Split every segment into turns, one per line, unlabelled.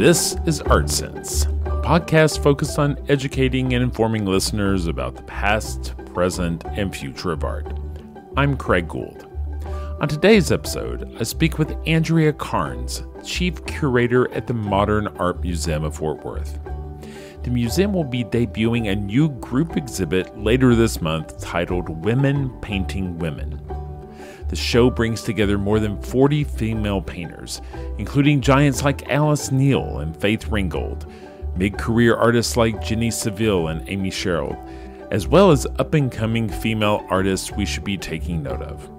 This is Art Sense, a podcast focused on educating and informing listeners about the past, present, and future of art. I'm Craig Gould. On today's episode, I speak with Andrea Karnes, Chief Curator at the Modern Art Museum of Fort Worth. The museum will be debuting a new group exhibit later this month titled Women Painting Women. The show brings together more than 40 female painters, including giants like Neel and Faith Ringgold, mid-career artists like Saville and Amy Sherald, as well as up-and-coming female artists we should be taking note of.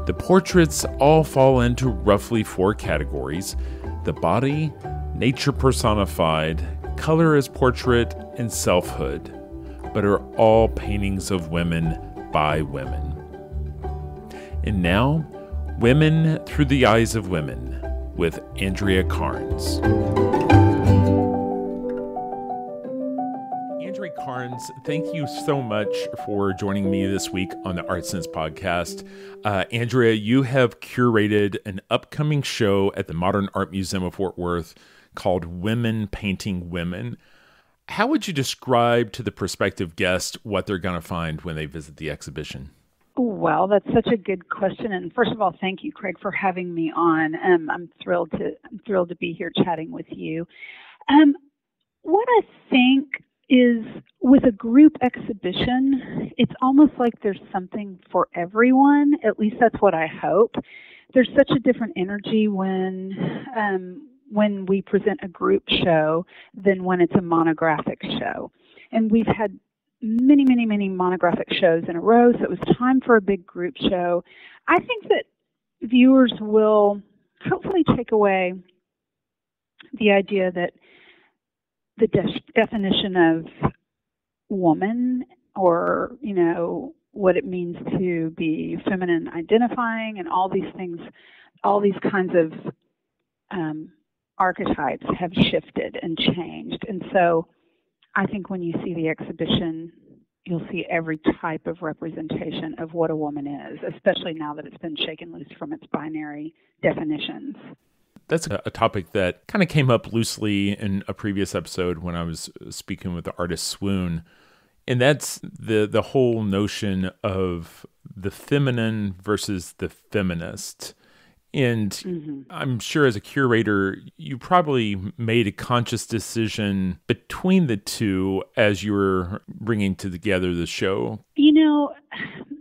The portraits all fall into roughly 4 categories: the body, nature personified, color as portrait, and selfhood, but are all paintings of women by women. And now, Women Through the Eyes of Women with Andrea Karnes. Andrea Karnes, thank you so much for joining me this week on the Art Sense podcast. Andrea, you have curated an upcoming show at the Modern Art Museum of Fort Worth called Women Painting Women. How would you describe to the prospective guest what they're going to find when they visit the exhibition?
Well, that's such a good question. And first of all, thank you, Craig, for having me on. I'm thrilled to be here chatting with you. What I think is with a group exhibition, it's almost like there's something for everyone. At least that's what I hope. There's such a different energy when we present a group show than when it's a monographic show. And we've had many monographic shows in a row, so it was time for a big group show. I think that viewers will hopefully take away the idea that the definition of woman, or, you know, what it means to be feminine identifying and all these things, all these kinds of archetypes have shifted and changed. And so I think when you see the exhibition, you'll see every type of representation of what a woman is, especially now that it's been shaken loose from its binary definitions.
That's a topic that kind of came up loosely in a previous episode when I was speaking with the artist Swoon. And that's the whole notion of the feminine versus the feminist. And I'm sure as a curator, you probably made a conscious decision between the two as you were bringing together the show.
You know,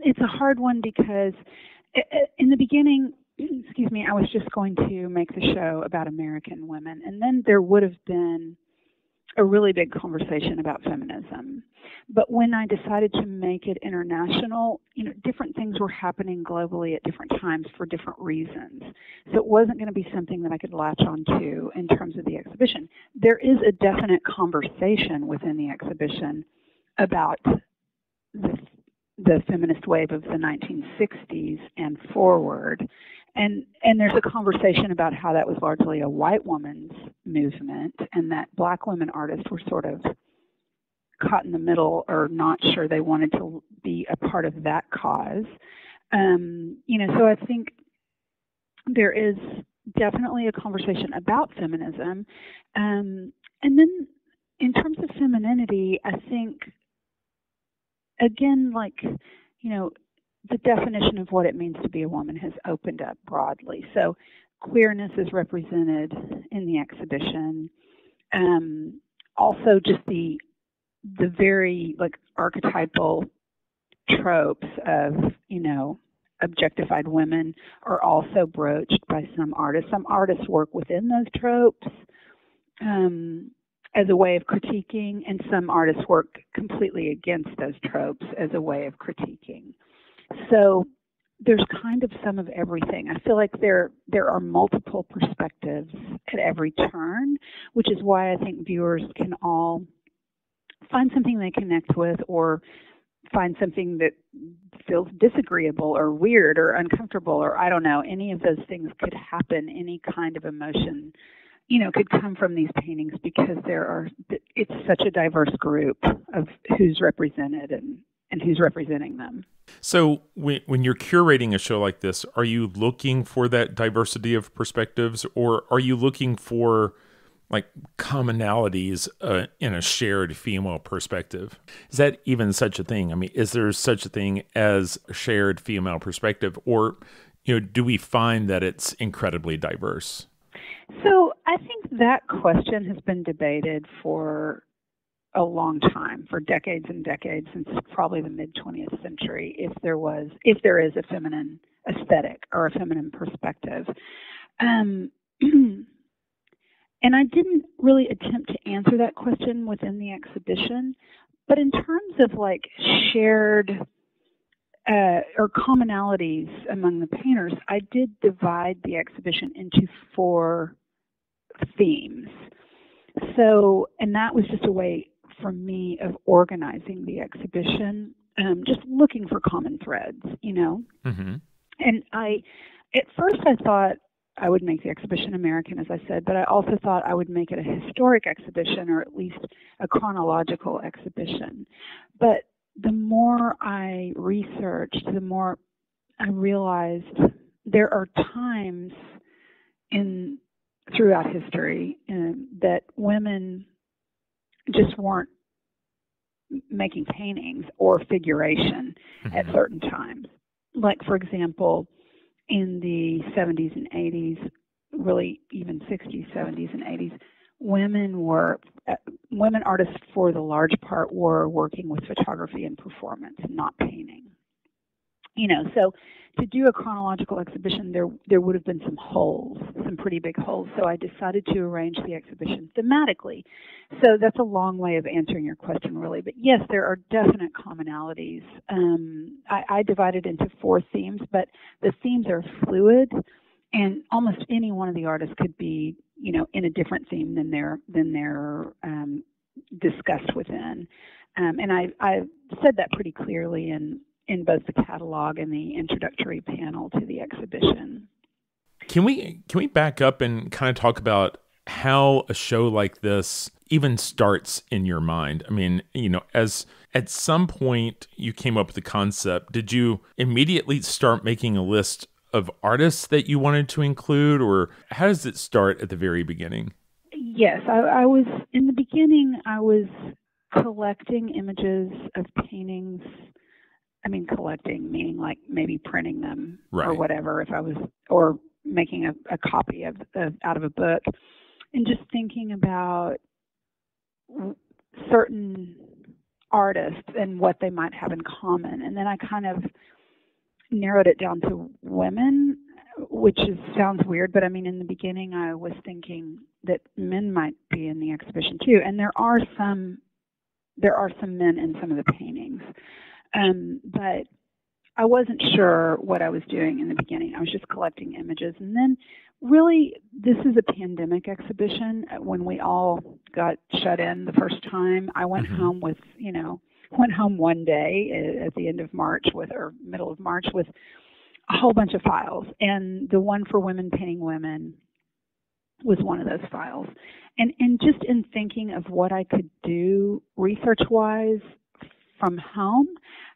it's a hard one because in the beginning, I was just going to make the show about American women. And then there would have been a really big conversation about feminism. But when I decided to make it international, you know, different things were happening globally at different times for different reasons. So it wasn't going to be something that I could latch onto in terms of the exhibition. There is a definite conversation within the exhibition about the feminist wave of the 1960s and forward. And there's a conversation about how that was largely a white woman's movement, and that black women artists were sort of caught in the middle or not sure they wanted to be a part of that cause. So I think there is definitely a conversation about feminism. And then in terms of femininity, I think, again, the definition of what it means to be a woman has opened up broadly. So queerness is represented in the exhibition. Also just the very archetypal tropes of, objectified women are also broached by some artists. Some artists work within those tropes as a way of critiquing, and some artists work completely against those tropes as a way of critiquing. So there's kind of some of everything. I feel like there are multiple perspectives at every turn, which is why I think viewers can all find something they connect with, or find something that feels disagreeable or weird or uncomfortable, or I don't know, any of those things could happen. Any kind of emotion, could come from these paintings because it's such a diverse group of who's represented and who's representing them.
So when you're curating a show like this, are you looking for that diversity of perspectives, or are you looking for like commonalities in a shared female perspective. Is that even such a thing? I mean, is there such a thing as a shared female perspective, or do we find that it's incredibly diverse?
So I think that question has been debated for a long time, for decades and decades, since probably the mid-20th century, if there is a feminine aesthetic or a feminine perspective. And I didn't really attempt to answer that question within the exhibition, but in terms of like shared or commonalities among the painters, I did divide the exhibition into 4 themes. So, and that was just a way for me of organizing the exhibition, just looking for common threads,
Mm-hmm.
And at first I thought I would make the exhibition American, as I said, but I also thought I would make it a historic exhibition, or at least a chronological exhibition. But the more I researched, the more I realized there are times throughout history that women just weren't making paintings or figuration at certain times. Like, for example, in the 70s and 80s, really even 60s, 70s, and 80s, women artists for the large part were working with photography and performance, not painting. So to do a chronological exhibition, there would have been some holes, some pretty big holes. So I decided to arrange the exhibition thematically. So that's a long way of answering your question, really. But yes, there are definite commonalities. I divided into 4 themes, but the themes are fluid, and almost any one of the artists could be, in a different theme than they're discussed within. And I said that pretty clearly in both the catalog and the introductory panel to the exhibition.
Can we back up and kind of talk about how a show like this even starts in your mind? I mean, as at some point you came up with the concept, did you immediately start making a list of artists that you wanted to include, or how does it start at the very beginning?
Yes, I was, in the beginning, I was collecting images of paintings. I mean, collecting, meaning like maybe printing them or whatever, or making a copy out of a book, and just thinking about certain artists and what they might have in common. And then I kind of narrowed it down to women, which sounds weird, but I mean, in the beginning, I was thinking that men might be in the exhibition too. And there are some men in some of the paintings. But I wasn't sure what I was doing in the beginning. I was just collecting images. And then really, this is a pandemic exhibition. When we all got shut in the first time, I went home one day at the end of March or middle of March with a whole bunch of files. And the one for Women Painting Women was one of those files. And just in thinking of what I could do research-wise from home,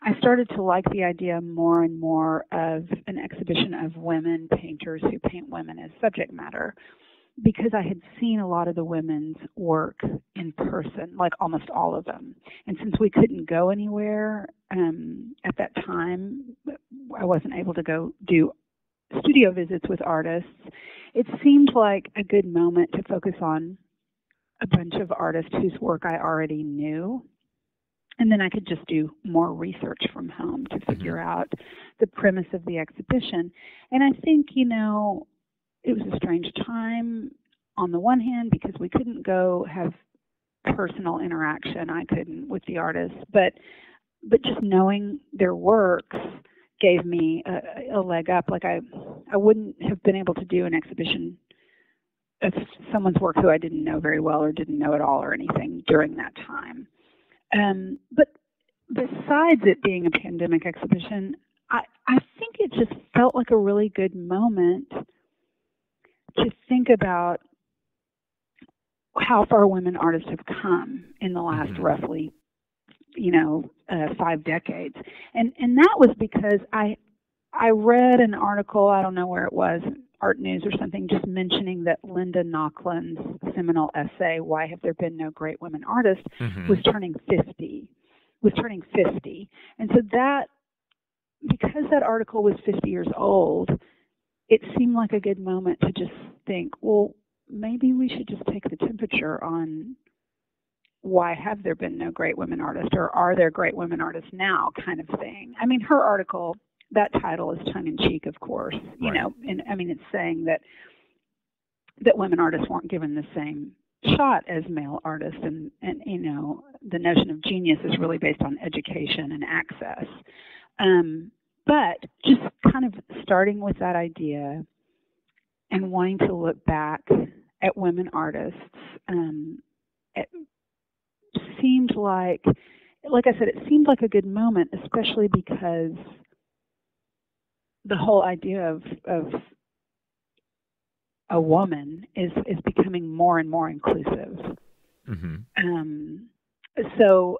I started to like the idea more and more of an exhibition of women painters who paint women as subject matter, because I had seen a lot of the women's work in person, like almost all of them. And since we couldn't go anywhere at that time, I wasn't able to go do studio visits with artists. It seemed like a good moment to focus on a bunch of artists whose work I already knew. And then I could just do more research from home to figure out the premise of the exhibition. And I think, it was a strange time on the one hand because we couldn't go have personal interaction. I couldn't with the artists, but just knowing their works gave me a leg up. Like I wouldn't have been able to do an exhibition of someone's work who I didn't know very well or didn't know at all or anything during that time. But besides it being a pandemic exhibition, I think it just felt like a really good moment to think about how far women artists have come in the last roughly, 5 decades. And that was because I read an article, I don't know where it was, Art News or something just mentioning that Linda Nochlund's seminal essay, Why Have There Been No Great Women Artists, was turning 50. And so that, because that article was 50 years old, it seemed like a good moment to just think, well, maybe we should just take the temperature on why have there been no great women artists, or are there great women artists now, kind of thing. I mean, her article, that title is tongue-in-cheek, of course, you know, and I mean, it's saying that women artists weren't given the same shot as male artists, and you know, the notion of genius is really based on education and access. But just kind of starting with that idea and wanting to look back at women artists, it seemed like I said, it seemed like a good moment, especially because the whole idea of a woman is becoming more and more inclusive. So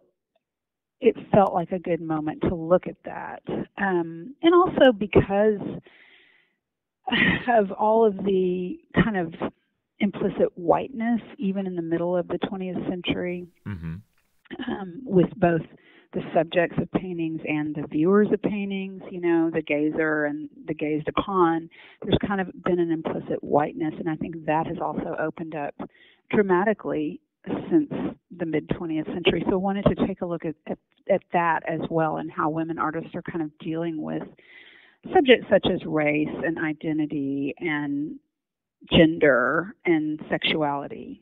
it felt like a good moment to look at that. And also because of all of the kind of implicit whiteness, even in the middle of the 20th century, with both the subjects of paintings and the viewers of paintings, you know, the gazer and the gazed upon, there's kind of been an implicit whiteness, and I think that has also opened up dramatically since the mid-20th century. So I wanted to take a look at that as well, and how women artists are kind of dealing with subjects such as race and identity and gender and sexuality.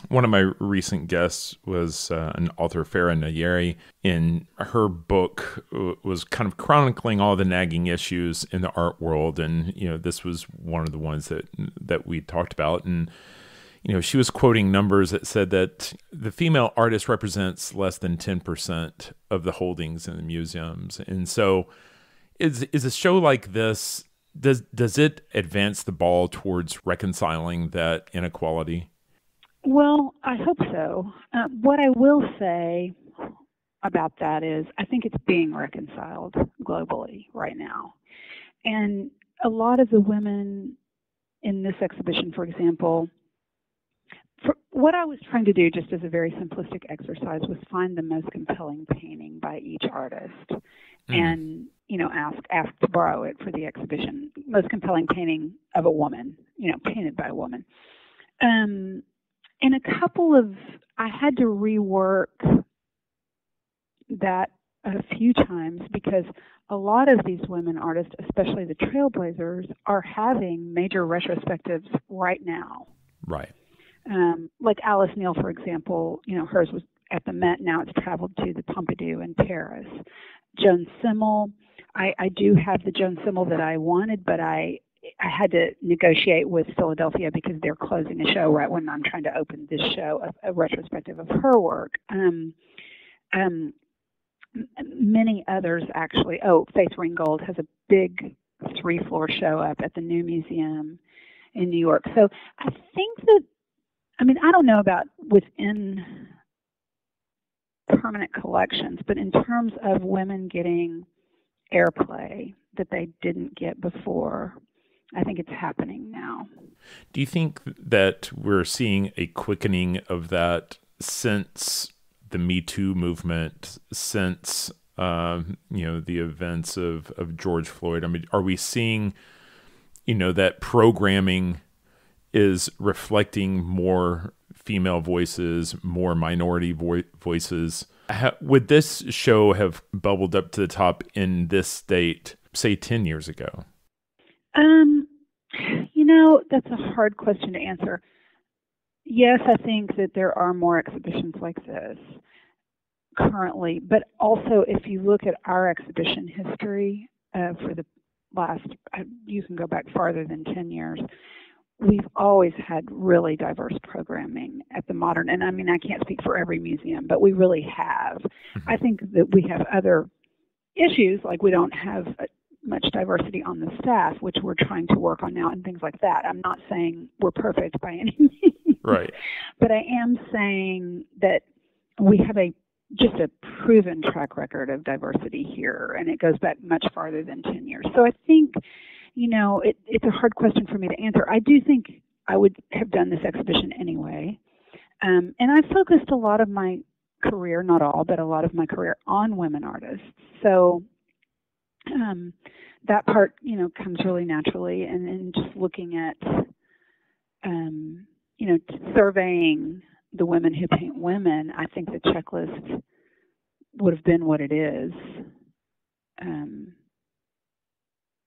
One of my recent guests was an author, Farah Nayeri. In her book was kind of chronicling all the nagging issues in the art world, and you know, this was one of the ones that we talked about. And you know, she was quoting numbers that said that the female artist represents less than 10% of the holdings in the museums. And so, is a show like this, does it advance the ball towards reconciling that inequality?
Well, I hope so. What I will say about that is I think it's being reconciled globally right now. And a lot of the women in this exhibition, for example, what I was trying to do, just as a very simplistic exercise, was find the most compelling painting by each artist and, you know, ask to borrow it for the exhibition. Most compelling painting of a woman, you know, painted by a woman. And I had to rework that a few times because a lot of these women artists, especially the trailblazers, are having major retrospectives right now.
Right.
Like Alice Neel, for example, you know, hers was at the Met. Now it's traveled to the Pompidou in Paris. Joan Simmel, I do have the Joan Simmel that I wanted, but I had to negotiate with Philadelphia because they're closing a show right when I'm trying to open this show, a retrospective of her work. Many others, actually. Oh, Faith Ringgold has a big 3-floor show up at the New Museum in New York. So I think that, I mean, I don't know about within permanent collections, but in terms of women getting airplay that they didn't get before, I think it's happening now.
Do you think that we're seeing a quickening of that since the Me Too movement, since you know, the events of George Floyd? I mean, are we seeing, you know, that programming is reflecting more female voices, more minority voices? Would this show have bubbled up to the top in this state, say, 10 years ago?
You know, that's a hard question to answer. Yes, I think that there are more exhibitions like this currently, but also if you look at our exhibition history for the last, you can go back farther than 10 years, we've always had really diverse programming at the Modern, and I mean, I can't speak for every museum, but we really have. I think that we have other issues, like we don't have much diversity on the staff, which we're trying to work on now, and things like that. I'm not saying we're perfect by any means.
Right.
But I am saying that we have just a proven track record of diversity here, and it goes back much farther than 10 years. So I think, it's a hard question for me to answer. I do think I would have done this exhibition anyway. And I focused a lot of my career, not all, but a lot of my career on women artists. So that part, comes really naturally. And then just looking at, surveying the women who paint women, I think the checklist would have been what it is,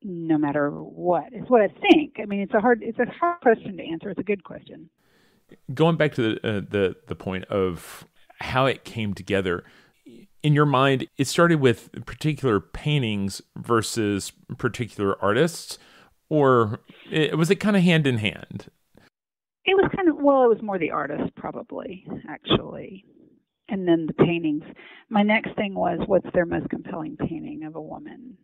no matter what. It's what I think. I mean, it's a hard question to answer. It's a good question.
Going back to the point of how it came together, in your mind, it started with particular paintings versus particular artists, or was it kind of hand in hand?
It was it was more the artist, probably, actually. And then the paintings. My next thing was, what's their most compelling painting of a woman,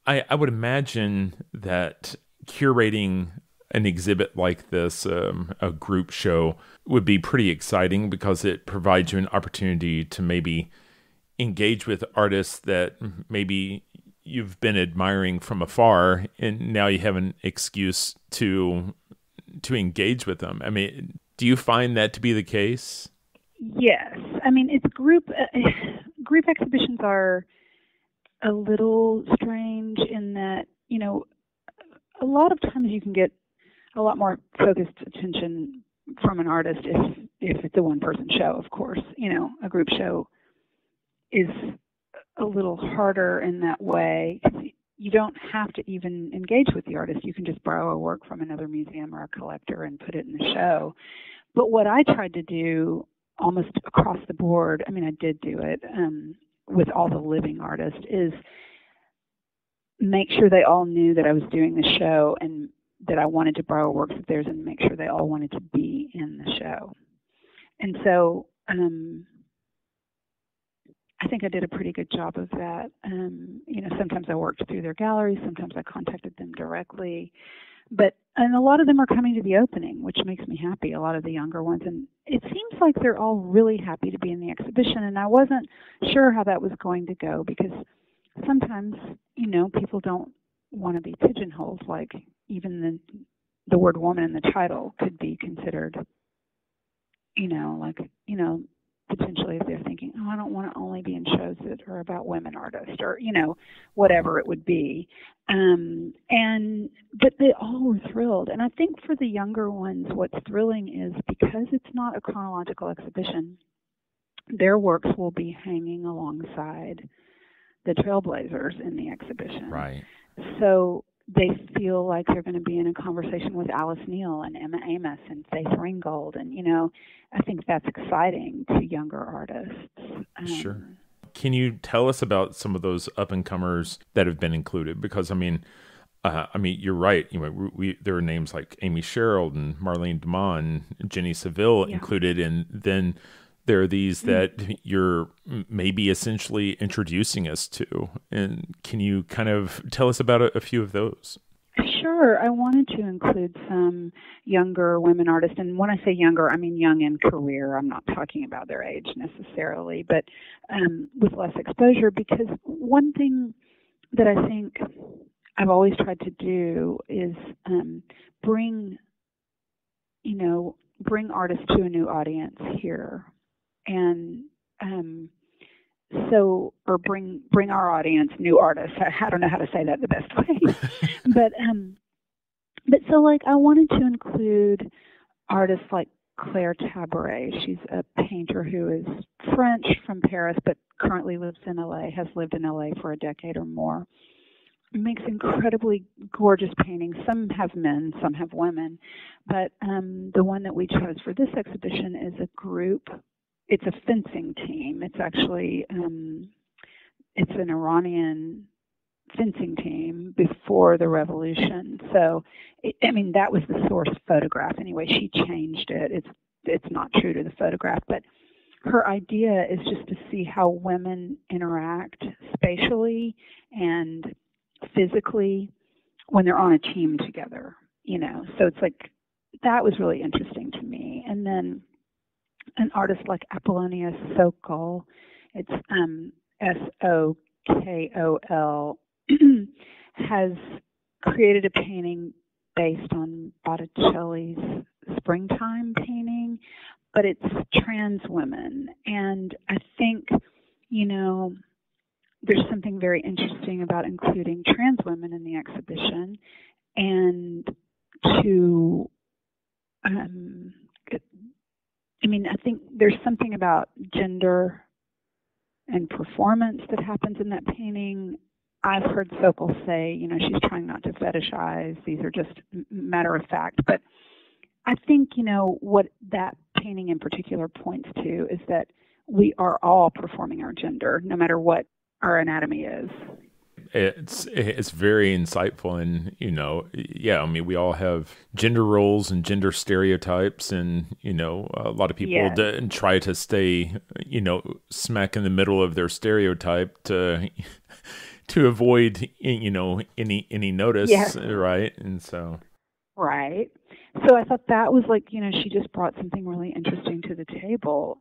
I would imagine that curating an exhibit like this, a group show, would be pretty exciting because it provides you an opportunity to maybe engage with artists that maybe you've been admiring from afar, and now you have an excuse to engage with them. I mean, do you find that to be the case?
Yes. I mean, it's group exhibitions are a little strange in that, a lot of times you can get a lot more focused attention from an artist if it's a one-person show, of course. A group show is a little harder in that way. You don't have to even engage with the artist. You can just borrow a work from another museum or a collector and put it in the show. But what I tried to do almost across the board, I mean, I did do it with all the living artists, is make sure they all knew that I was doing the show and that I wanted to borrow works of theirs, and make sure they all wanted to be in the show. And so I think I did a pretty good job of that. Sometimes I worked through their galleries, sometimes I contacted them directly. And a lot of them are coming to the opening, which makes me happy, a lot of the younger ones. And it seems like they're all really happy to be in the exhibition. And I wasn't sure how that was going to go, because sometimes, people don't want to be pigeonholed. Like even the word woman in the title could be considered, potentially if they're thinking, I don't want to only be in shows that are about women artists, or, whatever it would be. But they all were thrilled. And I think for the younger ones, what's thrilling is because it's not a chronological exhibition, their works will be hanging alongside the trailblazers in the exhibition.
Right.
So they feel like they're going to be in a conversation with Alice Neel and Emma Amos and Faith Ringgold. And, I think that's exciting to younger artists.
Sure. Can you tell us about some of those up-and-comers that have been included? Because, you're right. There are names like Amy Sherald and Marlene Demond and Jenny Saville included, and then there are these that you're maybe essentially introducing us to. And can you kind of tell us about a few of those?
Sure. I wanted to include some younger women artists. And when I say younger, I mean young in career. I'm not talking about their age necessarily, but with less exposure. Because one thing that I think I've always tried to do is bring artists to a new audience here. And or bring our audience new artists. I don't know how to say that the best way, but so I wanted to include artists like Claire Tabaret. She's a painter who is French from Paris, but currently lives in LA. Has lived in LA for a decade or more. Makes incredibly gorgeous paintings. Some have men, some have women, but the one that we chose for this exhibition is a group. It's a fencing team. It's actually it's an Iranian fencing team before the revolution. So, that was the source photograph. Anyway, she changed it. It's not true to the photograph, but her idea is just to see how women interact spatially and physically when they're on a team together. So it's that was really interesting to me. And then an artist like Apollonia Sokol, it's Sokol, has created a painting based on Botticelli's Springtime painting, but it's trans women. And I think, there's something very interesting about including trans women in the exhibition, and to, I think there's something about gender and performance that happens in that painting. I've heard Sokol say, she's trying not to fetishize. These are just matter of fact. But I think, what that painting in particular points to is that we are all performing our gender, no matter what our anatomy is.
It's very insightful, and we all have gender roles and gender stereotypes, and a lot of people try to stay smack in the middle of their stereotype to avoid any notice, right? And so
right. So I thought that was she just brought something really interesting to the table,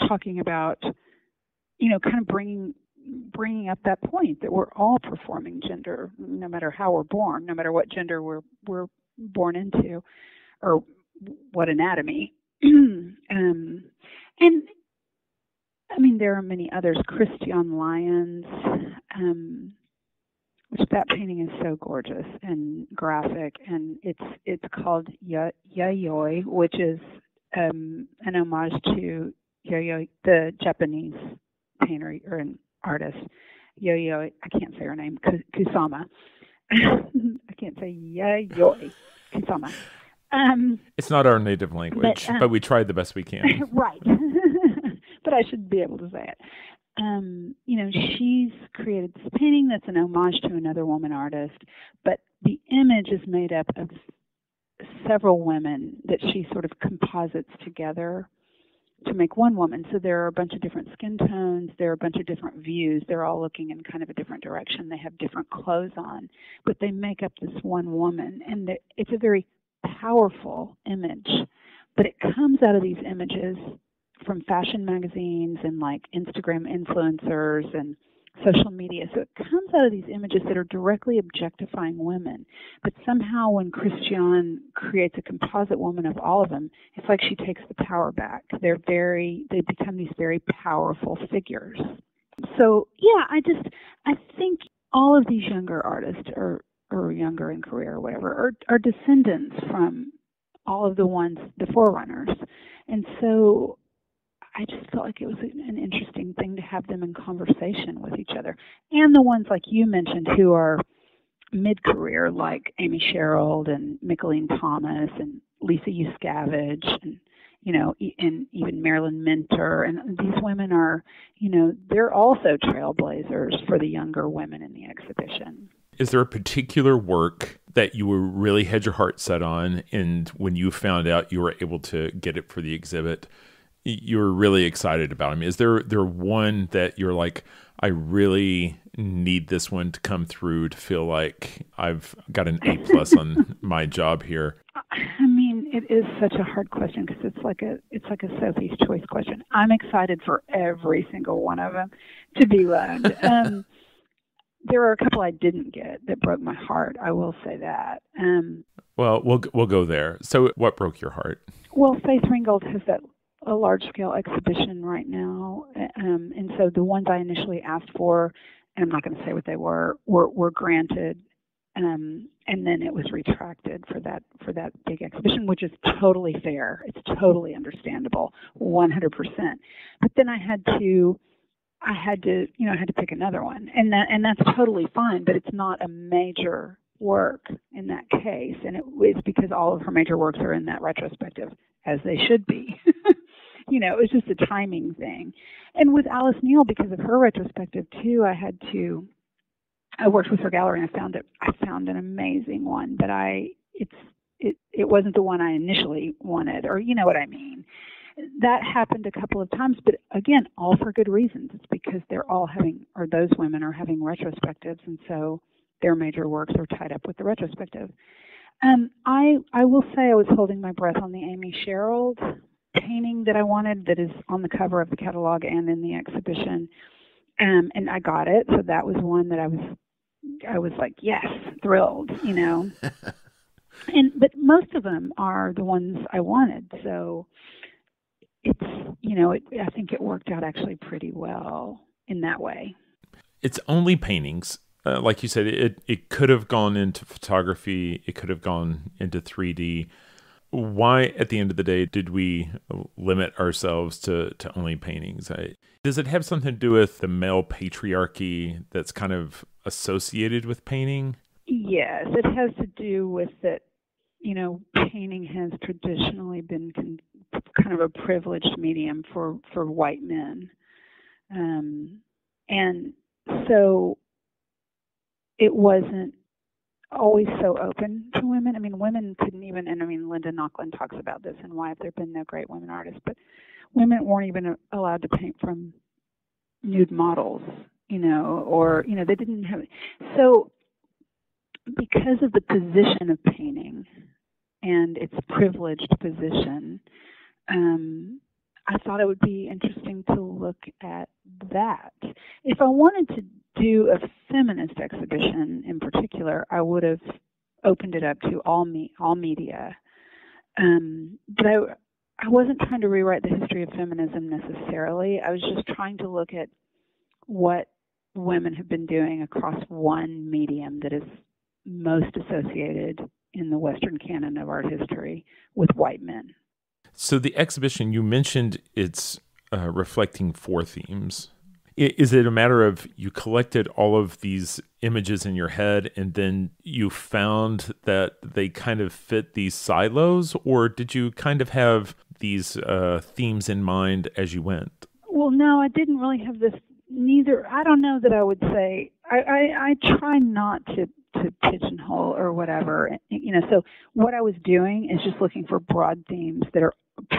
talking about kind of bringing up that point that we're all performing gender, no matter how we're born, no matter what gender we're born into, or what anatomy. And there are many others. Christian Lyons, which that painting is so gorgeous and graphic, and it's called Yayoi, which is an homage to Yayoi, the Japanese painter or an artist. Yayoi, I can't say her name, Kusama. I can't say Yayoi, Kusama.
It's not our native language, but we tried the best we can.
Right. But I should be able to say it. She's created this painting that's an homage to another woman artist, but the image is made up of several women that she sort of composites together to make one woman. So there are a bunch of different skin tones, there are a bunch of different views, they're all looking in kind of a different direction, they have different clothes on, but they make up this one woman, and it's a very powerful image, but it comes out of these images from fashion magazines and Instagram influencers and social media. So it comes out of these images that are directly objectifying women. But somehow when Christian creates a composite woman of all of them, it's like she takes the power back. They become these very powerful figures. So I think all of these younger artists or younger in career or whatever are descendants from all of the forerunners. And so I just felt like it was an interesting thing to have them in conversation with each other. And the ones like you mentioned who are mid-career, like Amy Sherald and Micheline Thomas and Lisa Yuskavage and, and even Marilyn Minter. And these women are, they're also trailblazers for the younger women in the exhibition.
Is there a particular work that you really had your heart set on, and when you found out you were able to get it for the exhibit, you were really excited about? Is there one that you're like, I really need this one to come through to feel like I've got an A+ on my job here?
It is such a hard question because it's like a Sophie's Choice question. I'm excited for every single one of them to be loved. There are a couple I didn't get that broke my heart. I will say that.
Well, we'll go there. So, what broke your heart?
Well, Faith Ringgold has a large-scale exhibition right now, and so the ones I initially asked for, and I'm not going to say what they were granted, and then it was retracted for that big exhibition, which is totally fair. It's totally understandable, 100%. But then I had to pick another one, and that's totally fine. But it's not a major work in that case, and it's because all of her major works are in that retrospective, as they should be. It was just a timing thing. And with Alice Neel, because of her retrospective too, I worked with her gallery and I found an amazing one, but it wasn't the one I initially wanted, or you know what I mean. That happened a couple of times, but again, all for good reasons. It's because those women are having retrospectives, and so their major works are tied up with the retrospective. I will say I was holding my breath on the Amy Sherald painting that I wanted, that is on the cover of the catalog and in the exhibition, and I got it. So that was one that I was I was like, yes, thrilled, but most of them are the ones I wanted. So it's, I think it worked out actually pretty well in that way.
It's only paintings. Like you said, it could have gone into photography. It could have gone into 3D. Why, at the end of the day, did we limit ourselves to only paintings? Does it have something to do with the male patriarchy that's kind of associated with painting?
Yes, it has to do with that, painting has traditionally been kind of a privileged medium for white men. And so it wasn't always so open to women. I mean, women couldn't even, and I mean, Linda Nochlin talks about this and why have there been no great women artists, but women weren't even allowed to paint from nude models, or, they didn't have, so because of the position of painting and its privileged position, I thought it would be interesting to look at that. If I wanted to do a feminist exhibition in particular, I would have opened it up to all media. But I wasn't trying to rewrite the history of feminism necessarily. I was just trying to look at what women have been doing across one medium that is most associated in the Western canon of art history with white men.
So the exhibition, you mentioned it's reflecting 4 themes. Is it a matter of you collected all of these images in your head and then you found that they kind of fit these silos, or did you kind of have these themes in mind as you went?
Well, no, I didn't really have this. Neither. I don't know that I would say. I try not to pigeonhole or whatever. So what I was doing is just looking for broad themes that are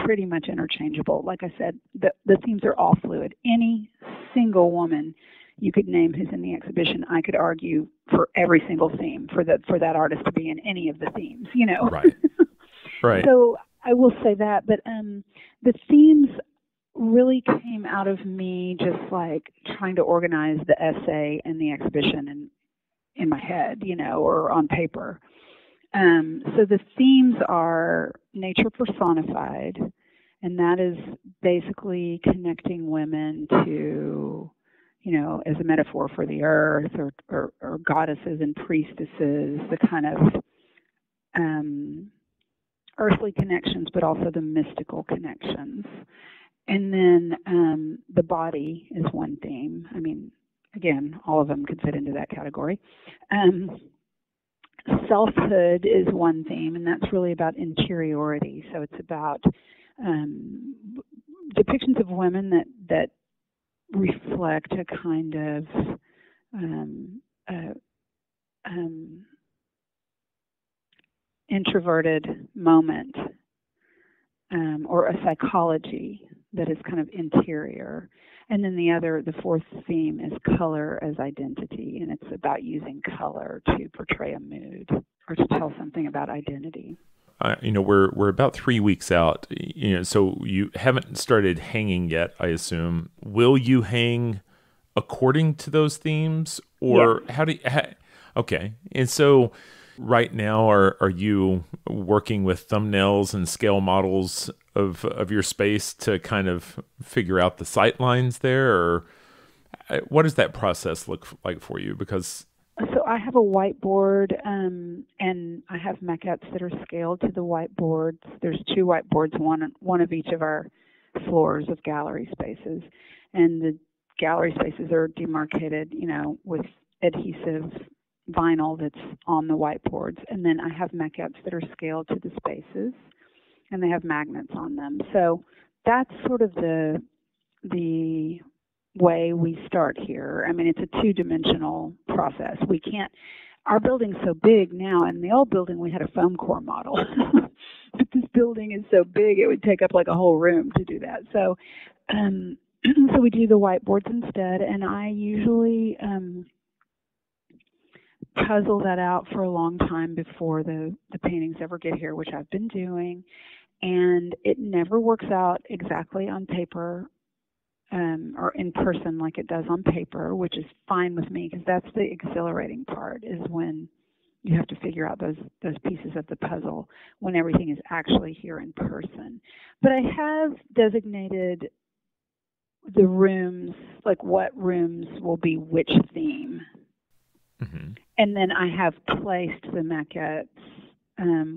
pretty much interchangeable. Like I said, the themes are all fluid. Any single woman you could name who's in the exhibition, I could argue for every single theme for that artist to be in any of the themes.
Right.
So I will say that, but the themes really came out of me just like trying to organize the essay and the exhibition in my head, or on paper. So the themes are nature personified, and that is basically connecting women to, as a metaphor for the earth or goddesses and priestesses, the kind of earthly connections, but also the mystical connections. And then the body is one theme. I mean, again, all of them could fit into that category. Selfhood is one theme, and that's really about interiority. So it's about depictions of women that reflect a kind of introverted moment or a psychology that is kind of interior. And then the 4th theme is color as identity, and it's about using color to portray a mood or to tell something about identity.
We're about 3 weeks out, so you haven't started hanging yet, I assume. Will you hang according to those themes, or
yes.
Okay. And so right now, are you working with thumbnails and scale models of your space to kind of figure out the sight lines there, or what does that process look like for you? Because
so I have a whiteboard, and I have maquettes that are scaled to the whiteboards. There's 2 whiteboards, one of each of our floors of gallery spaces, and the gallery spaces are demarcated, with adhesive vinyl that's on the whiteboards. And then I have maquettes that are scaled to the spaces, and they have magnets on them. So that's sort of the way we start here. I mean, it's a 2-dimensional process. Our building's so big now. In the old building, we had a foam core model. But this building is so big, it would take up like a whole room to do that. So, so we do the whiteboards instead, and I usually puzzle that out for a long time before the paintings ever get here, which I've been doing. And it never works out exactly on paper or in person like it does on paper, which is fine with me because that's the exhilarating part, is when you have to figure out those pieces of the puzzle when everything is actually here in person. But I have designated the rooms, like what rooms will be which theme. Mm-hmm. And then I have placed the maquettes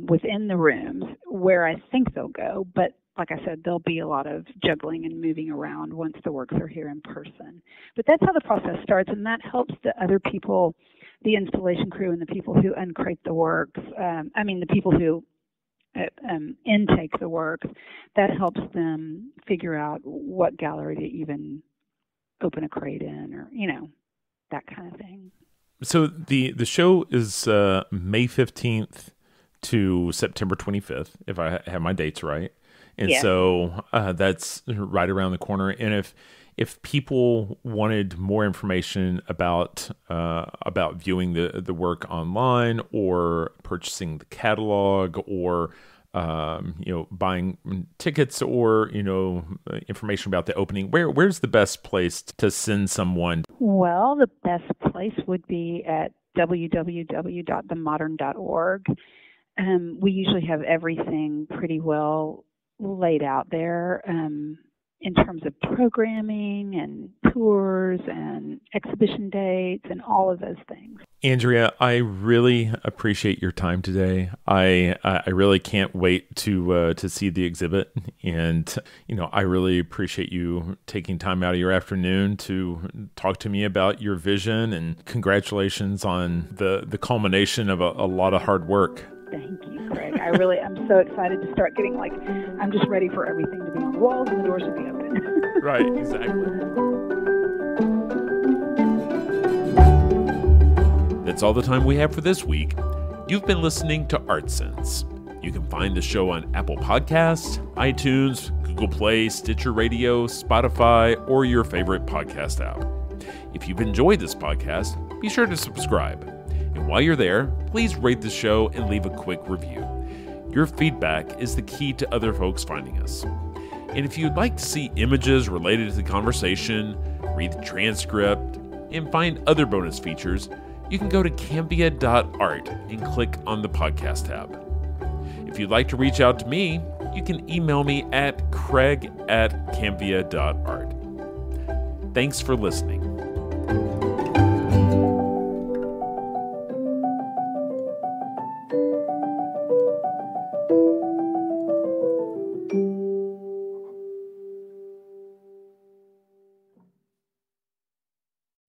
within the rooms where I think they'll go. But like I said, there'll be a lot of juggling and moving around once the works are here in person. But that's how the process starts, and that helps the other people, the installation crew and the people who uncrate the works, the people who intake the works, that helps them figure out what gallery to even open a crate in, or, that kind of thing.
So the show is May 15th to September 25th, if I have my dates right. And so that's right around the corner. And if people wanted more information about viewing the work online, or purchasing the catalog, or buying tickets, or information about the opening, where's the best place to send someone?
Well, the best place would be at www.themodern.org. We usually have everything pretty well laid out there in terms of programming and tours and exhibition dates and all of those things.
Andrea, I really appreciate your time today. I really can't wait to see the exhibit, and I really appreciate you taking time out of your afternoon to talk to me about your vision, and congratulations on the culmination of a lot of hard work.
Thank you, Craig. I'm so excited to start getting, I'm just ready for everything to be on the walls and the doors to be open.
Right, exactly. That's all the time we have for this week. You've been listening to Art Sense. You can find the show on Apple Podcasts, iTunes, Google Play, Stitcher Radio, Spotify, or your favorite podcast app. If you've enjoyed this podcast, be sure to subscribe. And while you're there, please rate the show and leave a quick review. Your feedback is the key to other folks finding us. And if you'd like to see images related to the conversation, read the transcript, and find other bonus features, you can go to cambia.art and click on the podcast tab. If you'd like to reach out to me, you can email me at craig@cambia.art. Thanks for listening.